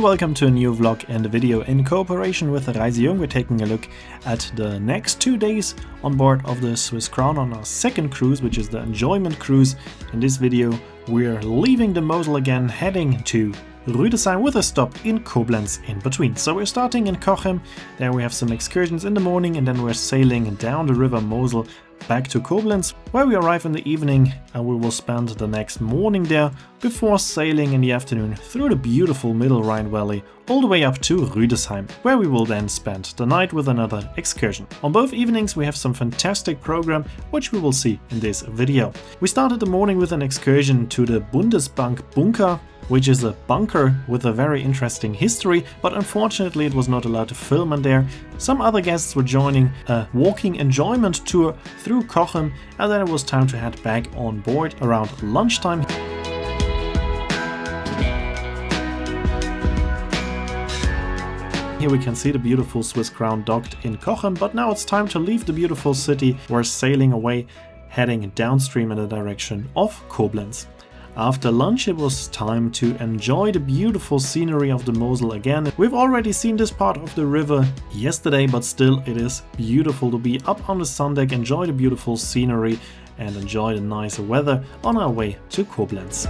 and welcome to a new vlog and video in cooperation with ReiseJung. We're taking a look at the next 2 days on board of the Swiss Crown on our second cruise, which is the enjoyment cruise. In this video we're leaving the Mosel again, heading to Rüdesheim with a stop in Koblenz in between. So we're starting in Cochem, there we have some excursions in the morning, and then we're sailing down the river Mosel back to Koblenz, where we arrive in the evening, and we will spend the next morning there before sailing in the afternoon through the beautiful Middle Rhine Valley all the way up to Rüdesheim, where we will then spend the night with another excursion. On both evenings we have some fantastic program, which we will see in this video. We started the morning with an excursion to the Bundesbank Bunker, which is a bunker with a very interesting history, but unfortunately it was not allowed to film in there. Some other guests were joining a walking enjoyment tour through Cochem, and then it was time to head back on board around lunchtime. Here we can see the beautiful Swiss Crown docked in Cochem, but now it's time to leave the beautiful city. We're sailing away, heading downstream in the direction of Koblenz. After lunch it was time to enjoy the beautiful scenery of the Mosel again. We've already seen this part of the river yesterday, but still it is beautiful to be up on the sun deck, enjoy the beautiful scenery and enjoy the nice weather on our way to Koblenz.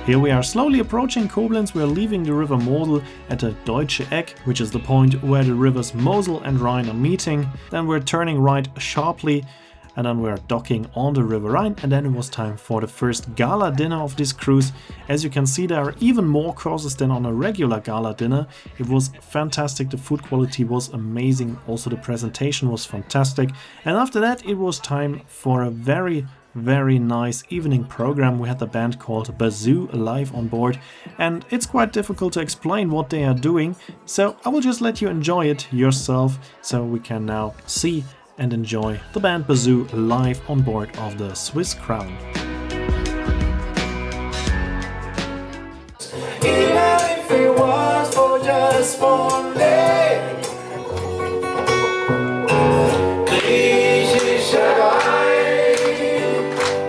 Here we are slowly approaching Koblenz. We are leaving the river Mosel at the Deutsche Eck, which is the point where the rivers Mosel and Rhine are meeting. Then we're turning right sharply, and then we're docking on the River Rhine, and then it was time for the first gala dinner of this cruise. As you can see, there are even more courses than on a regular gala dinner. It was fantastic, the food quality was amazing, also the presentation was fantastic. And after that it was time for a very nice evening program. We had the band called Bazoo live on board, and it's quite difficult to explain what they are doing, so I will just let you enjoy it yourself. So we can now see and enjoy the band Bazoo live on board of the Swiss Crown. Even if it was for just one day. Griechischer Wein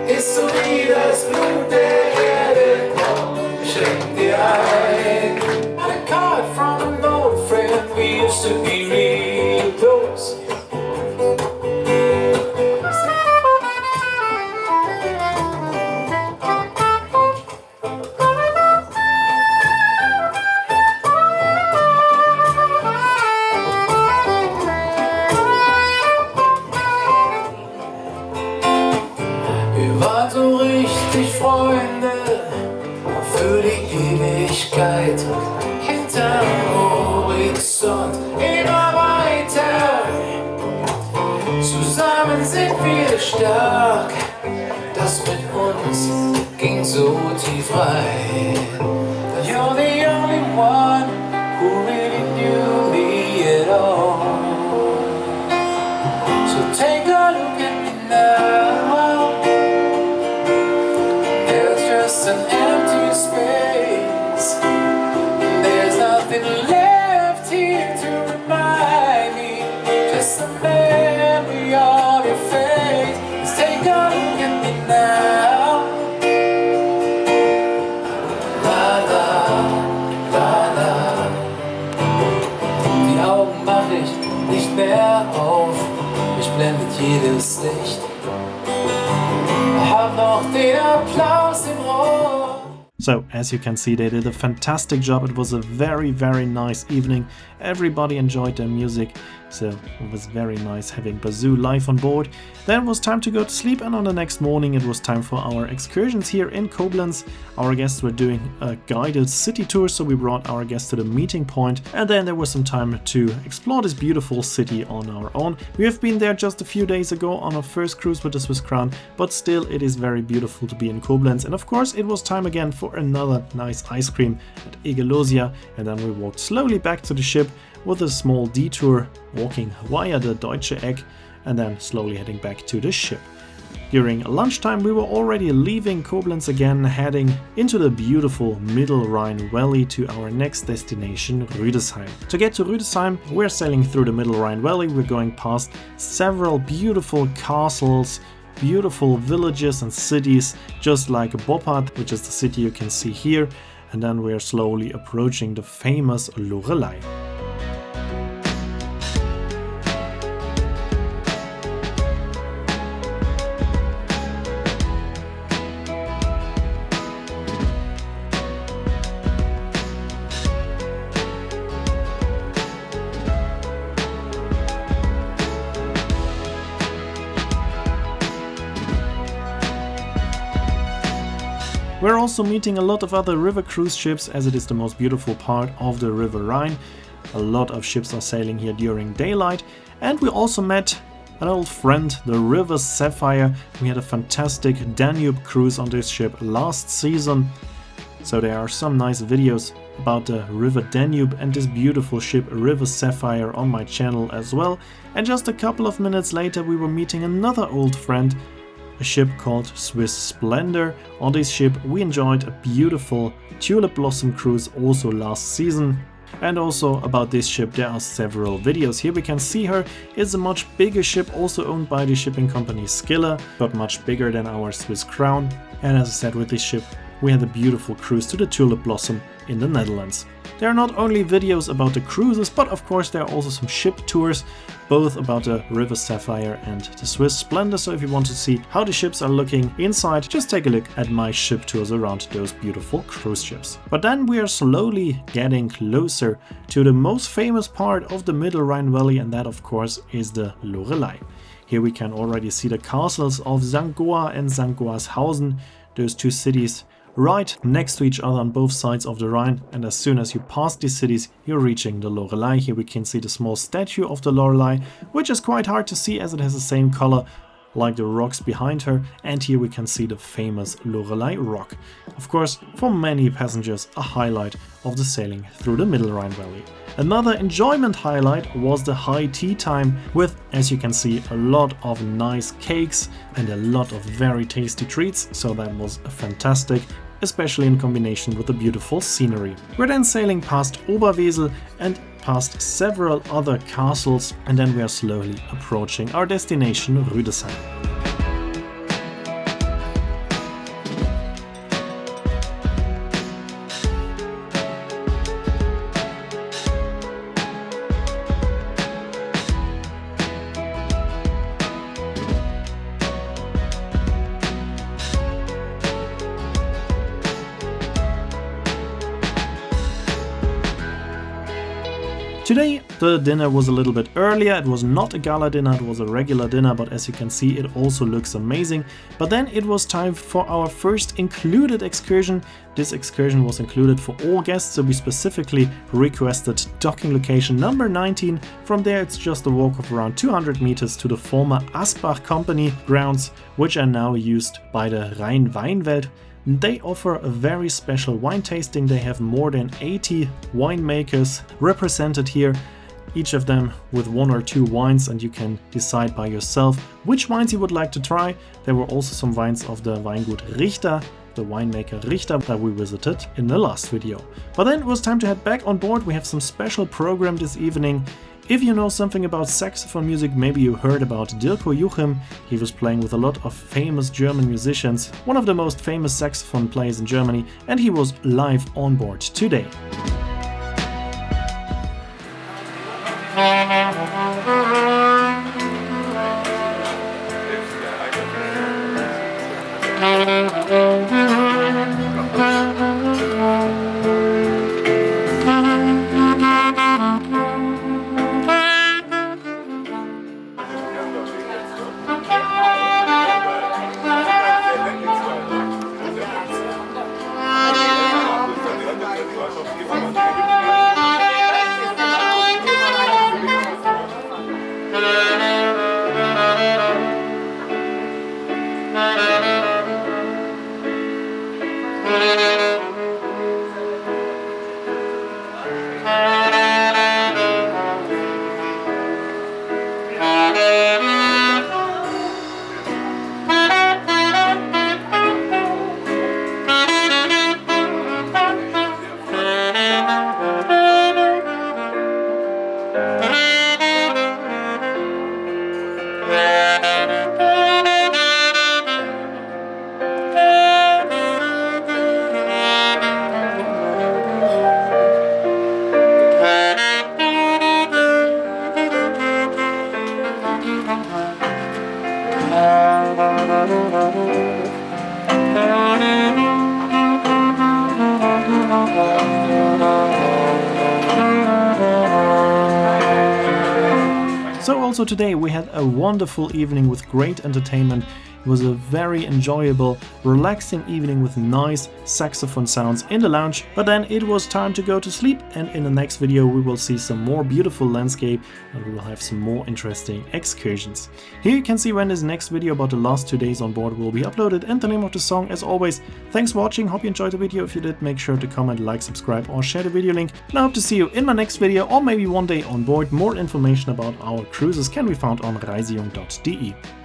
ist so wie das Blut der Erde. Komm, schenk dir ein. A card from an old friend, we used to be real close. So richtig Freunde für die Ewigkeit. Hinterm Horizont immer weiter. Zusammen sind wir stark. Das mit uns ging so tief rein. You're the only one who really knew me at all. So take a look at me now. Just an empty space. There's nothing left here to remind me. Just a memory of your face. Let's take a look at me now. La la, la la. Die Augen mach ich nicht mehr auf. Mich blendet jedes Licht. Hab noch den Applaus im Ohr. So as you can see, they did a fantastic job. It was a very, very nice evening. Everybody enjoyed their music, so it was very nice having Bazoo live on board. Then it was time to go to sleep, and on the next morning it was time for our excursions here in Koblenz. Our guests were doing a guided city tour, so we brought our guests to the meeting point, and then there was some time to explore this beautiful city on our own. We have been there just a few days ago on our first cruise with the Swiss Crown, but still it is very beautiful to be in Koblenz. And of course it was time again for another nice ice cream at Egelosia, and then we walked slowly back to the ship with a small detour, walking via the Deutsche Eck and then slowly heading back to the ship. During lunchtime we were already leaving Koblenz again, heading into the beautiful Middle Rhine Valley to our next destination, Rüdesheim. To get to Rüdesheim, we're sailing through the Middle Rhine Valley. We're going past several beautiful castles, beautiful villages and cities, just like Boppard, which is the city you can see here, and then we're slowly approaching the famous Lorelei. We're also meeting a lot of other river cruise ships, as it is the most beautiful part of the River Rhine. A lot of ships are sailing here during daylight, and we also met an old friend, the River Sapphire. We had a fantastic Danube cruise on this ship last season, so there are some nice videos about the River Danube and this beautiful ship River Sapphire on my channel as well. And just a couple of minutes later we were meeting another old friend, a ship called Swiss Splendor. On this ship we enjoyed a beautiful tulip blossom cruise also last season. And also about this ship there are several videos. Here we can see her. It's a much bigger ship, also owned by the shipping company Skiller, but much bigger than our Swiss Crown. And as I said, with this ship we had a beautiful cruise to the tulip blossom in the Netherlands. There are not only videos about the cruises, but of course there are also some ship tours, both about the River Sapphire and the Swiss Splendor. So if you want to see how the ships are looking inside, just take a look at my ship tours around those beautiful cruise ships. But then we are slowly getting closer to the most famous part of the Middle Rhine Valley, and that of course is the Lorelei. Here we can already see the castles of St. Goar and St. Goarshausen, those two cities right next to each other on both sides of the Rhine, and as soon as you pass these cities you're reaching the Lorelei. Here we can see the small statue of the Lorelei, which is quite hard to see as it has the same color like the rocks behind her, and here we can see the famous Lorelei Rock. Of course, for many passengers a highlight of the sailing through the Middle Rhine Valley. Another enjoyment highlight was the high tea time with, as you can see, a lot of nice cakes and a lot of very tasty treats, so that was fantastic, especially in combination with the beautiful scenery. We're then sailing past Oberwesel and past several other castles, and then we are slowly approaching our destination, Rüdesheim. Today the dinner was a little bit earlier. It was not a gala dinner, it was a regular dinner, but as you can see it also looks amazing. But then it was time for our first included excursion. This excursion was included for all guests, so we specifically requested docking location number 19. From there it's just a walk of around 200 meters to the former Asbach company grounds, which are now used by the Rhein-Weinwelt. They offer a very special wine tasting. They have more than 80 winemakers represented here, each of them with one or two wines, and you can decide by yourself which wines you would like to try. There were also some wines of the Weingut Richter, the winemaker Richter, that we visited in the last video. But then it was time to head back on board. We have some special program this evening. If you know something about saxophone music, maybe you heard about Dirko Juchim. He was playing with a lot of famous German musicians, one of the most famous saxophone players in Germany, and he was live on board today. So also today we had a wonderful evening with great entertainment. It was a very enjoyable, relaxing evening with nice saxophone sounds in the lounge, but then it was time to go to sleep, and in the next video we will see some more beautiful landscape and we will have some more interesting excursions. Here you can see when this next video about the last 2 days on board will be uploaded and the name of the song as always. Thanks for watching, hope you enjoyed the video. If you did, make sure to comment, like, subscribe or share the video link. And I hope to see you in my next video or maybe one day on board. More information about our cruises can be found on reisejung.de.